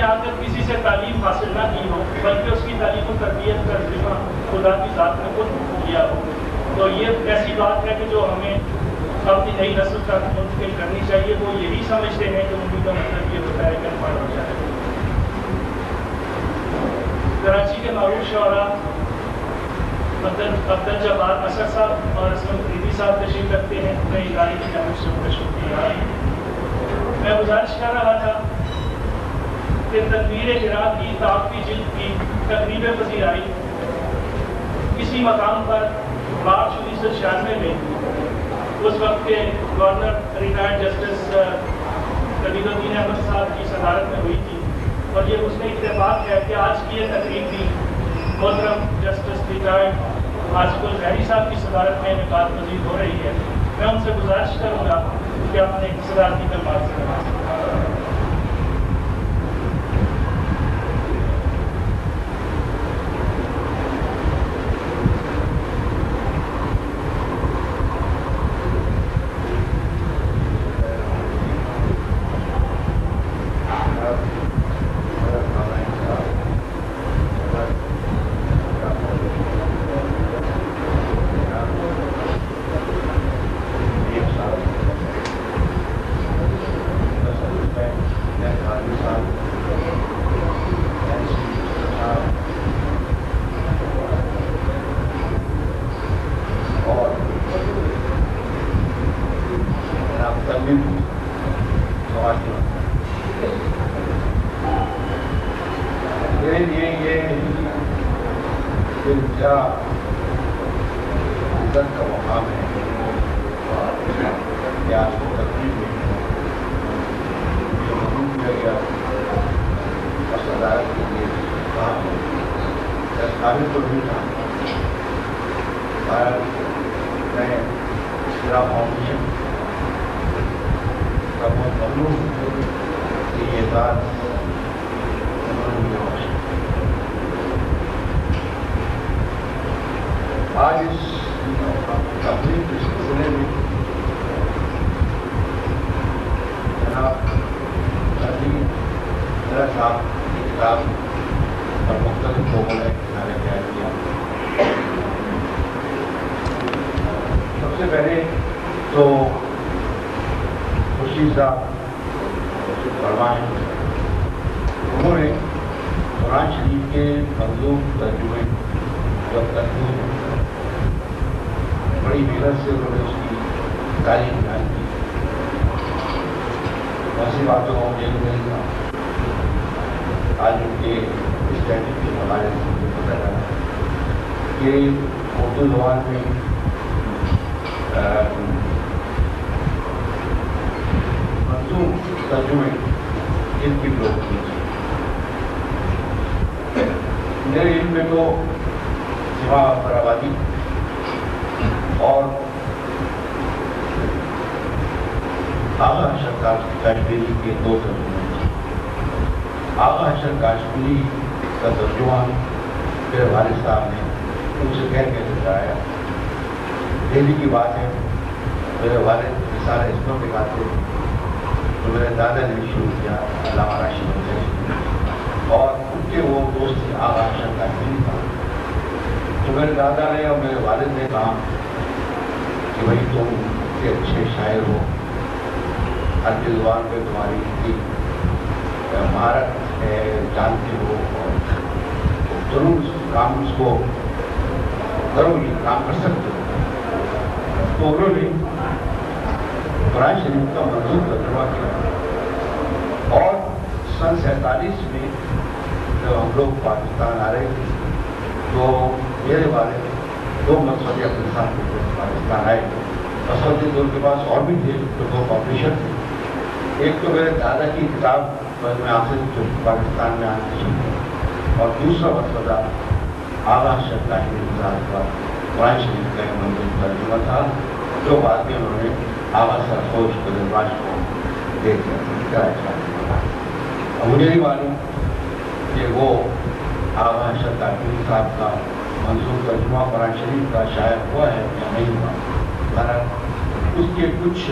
آ کر کسی سے تعلیم حاصل نہ کی ہو بلکہ اس کی تعلیم و تربیت کا ذمہ خدا کی ذات نے خود کیا ہو. تو یہ ایسی بات ہے کہ جو ہمیں اپنی نئی نسل تک منتقل کرنی چاہیے. وہ یہی سمجھتے ہیں کہ اردو کا مطلب یہ ہوتا ہے کہ پڑھ ہو جائے. کراچی کے معروف شعراء عبدل جبار اسد صاحب اور اسلم فریدی صاحب تشریف رکھتے ہیں. اپنے ادارے کی جانب سے ان کا شکریہ. میں گزارش کر رہا تھا کہ تدبیر ہرا کی تعاقبی جلد کی تقریب پذیرائی کسی مقام پر مارچ 1996 میں اس وقت کے گورنر ریٹائرڈ جسٹس کبیر الدین احمد صاحب کی صدارت میں ہوئی تھی. اور یہ اس میں اتفاق ہے کہ آج کی یہ تقریب بھی محترم جسٹس ریٹائرڈ آصف الظہری صاحب کی صدارت میں انعقاد پذیر ہو رہی ہے. میں ان سے گزارش کروں گا کہ اپنے صدارتی کلمات سے مجھے نہیں معلوم کہ وہ آغا ارشد کاشمیری صاحب کا منظور ترجمہ قرآن شریف کا شائع ہوا ہے یا نہیں ہوا. بہرحال اس کے کچھ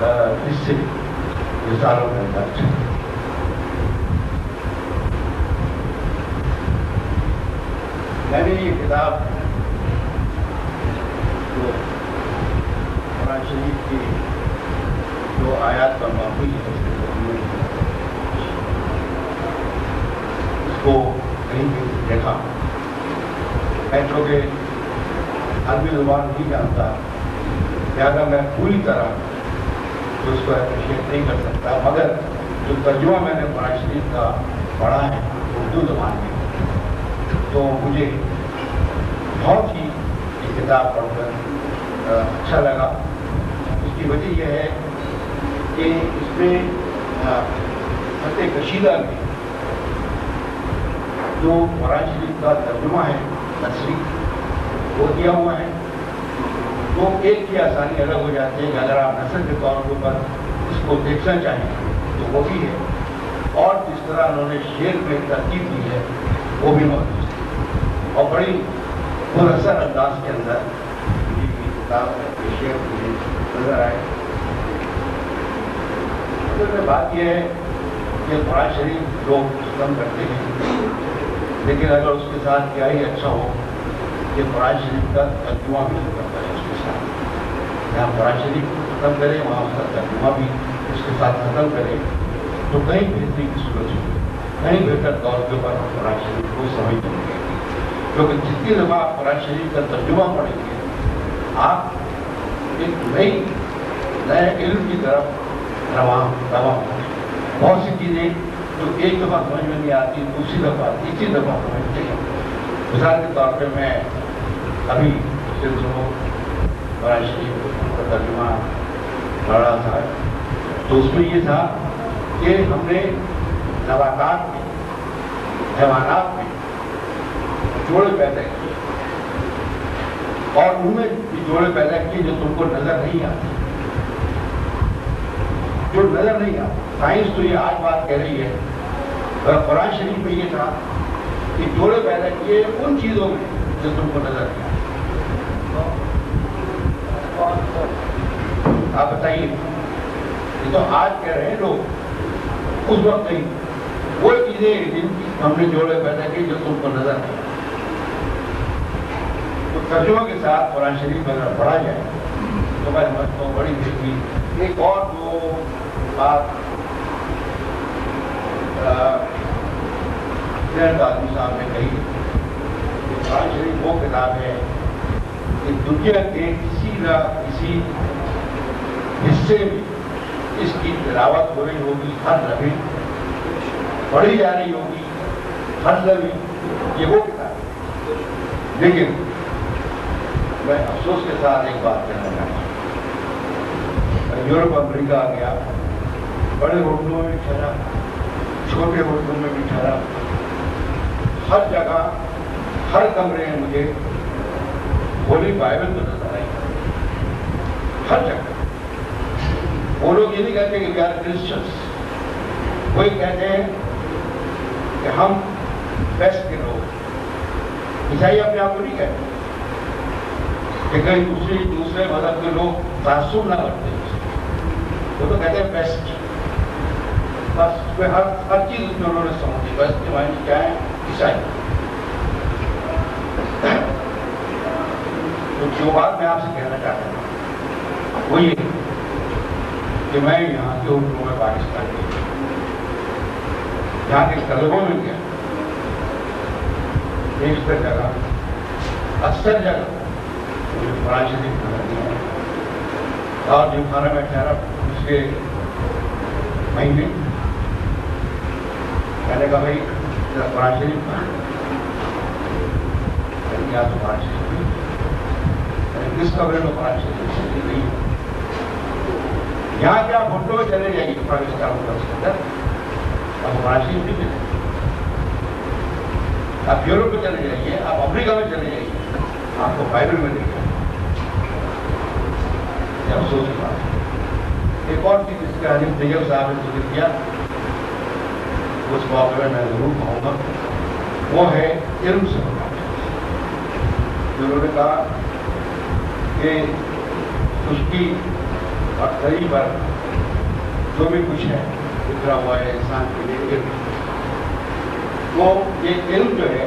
حصے رسالوں میں درج ہیں. میں نے یہ کتاب جو قرآن شریف کی جو آیات پر مبنی ہے اس کو کہیں بھی دیکھا. میں چونکہ عربی زبان نہیں جانتا لہٰذا میں پوری طرح اس کو اپریشیٹ نہیں کر سکتا، مگر جو ترجمہ میں نے قرآن شریف کا پڑھا ہے اردو زبان میں تو مجھے بہت ہی یہ کتاب پڑھ کر اچھا لگا. اس کی وجہ یہ ہے کہ اس میں خط کشیدہ میں جو قرآن شریف کا ترجمہ ہے نثری وہ دیا ہوا ہے. تو ایک کی آسانی الگ ہو جاتی ہے کہ اگر آپ نثر کے طور پر اس کو دیکھنا چاہیں تو وہ بھی ہے، اور جس طرح انہوں نے شعر میں ترتیب دی ہے وہ بھی موجود ہے، اور بڑی پراثر انداز کے اندر یہ کتاب شعر مجھے نظر آئے. اصل میں بات یہ ہے کہ قرآن شریف لوگ ختم کرتے ہیں، لیکن اگر اس کے ساتھ کیا ہی اچھا ہو کہ قرآن شریف کا ترجمہ بھی ختم کرے اس کے ساتھ. جہاں قرآن شریف ختم کرے وہاں اس کا ترجمہ بھی اس کے ساتھ ختم کرے تو کہیں بہتری کی صورت ہوگی، کہیں بہتر طور کے اوپر ہم قرآن شریف کو سمجھ لیں گے. کیونکہ جتنی دفعہ آپ قرآن شریف کا ترجمہ پڑھیں گے آپ ایک نئے علم کی طرف رواں ہوں. بہت سی چیزیں جو ایک دفعہ سمجھ میں نہیں آتی دوسری دفعہ تیسری دفعہ سمجھتے ہیں. مثال کے طور پہ میں ابھی پچھلے دنوں قرآن شریف کا ترجمہ پڑھ رہا تھا تو اس میں یہ تھا کہ ہم نے نباتات میں حیوانات میں جوڑے پیدا کیے اور ان میں بھی جوڑے پیدا کیے جو تم کو نظر نہیں آتے، جو نظر نہیں آتے. سائنس تو یہ آج بات کہہ رہی ہے، اور قرآن شریف میں یہ تھا کہ جوڑے پیدا کیے ان چیزوں میں جو تم کو نظر نہیں آتی. آپ بتائیے، یہ تو آج کہہ رہے ہیں لوگ، اس وقت نہیں. وہ چیزیں جن کی ہم نے جوڑے پیدا کیے جو تم کو نظر نہیں آتی. تو ترجمہ کے ساتھ قرآن شریف اگر پڑھا جائے تو میں سمجھتا ہوں بڑی بہتری. ایک اور جو بات آدمی صاحب نے کہی، قرآن شریف وہ کتاب ہے کہ دنیا کے کسی نہ کسی حصے میں اس کی تلاوت ہو رہی ہوگی، ہر لمحے پڑھی جا رہی ہوگی، ہر لمحے. یہ وہ کتاب ہے. لیکن میں افسوس کے ساتھ ایک بات کہنا چاہتا ہوں، یورپ امریکہ گیا، بڑے ہوٹلوں میں بھی ٹھہرا، چھوٹے ہوٹلوں میں بھی ٹھہرا، ہر جگہ ہر کمرے میں مجھے ہولی بائبل تو نظر آئی. ہر جگہ وہ لوگ یہ نہیں کہتے کہ وی آر کرسچنس، وہ یہ کہتے ہیں کہ ہم بیسٹ کے لوگ. عیسائی اپنے آپ کو نہیں کہتے کہ کہیں دوسرے مذہب کے لوگ تعصب نہ کرتے، وہ تو کہتے ہیں بیسٹ. بس اس میں ہر چیز اس میں انہوں نے سمجھی. بیسٹ کے معنی کیا ہے؟ عیسائی. تو جو بات میں آپ سے کہنا چاہتا ہوں وہ یہ کہ میں یہاں کے ہوٹلوں میں پاکستان کے یہاں کے کلبوں میں گیا، بیشتر جگہ اکثر جگہ مجھے قرآن شریف نظر نہیں آیا. اور جو کھانا میں ٹھہرا پچھلے مہینے میں نے کہا بھائی قرآن شریف کہاں ہے؟ تو قرآن شریف کس کمرے میں قرآن شریف نہیں ہے. یہاں کے آپ ہوٹلوں میں چلے جائیے پاکستان ہوٹل کے اندر، آپ قرآن شریف نہیں ملے. آپ یورپ میں چلے جائیے، آپ امریکہ میں چلے جائیے، آپ کو بائبل میں نہیں ہے. یہ افسوس کی بات ہے. ایک اور چیز جس کا حنیف طیب صاحب نے ذکر کیا اس موقع میں ضرور کہوں گا، وہ ہے علم سے متعلق. انہوں نے کہا کہ خشکی اور تری پر جو بھی کچھ ہے اترا ہوا ہے انسان کے لیے علم. وہ یہ علم جو ہے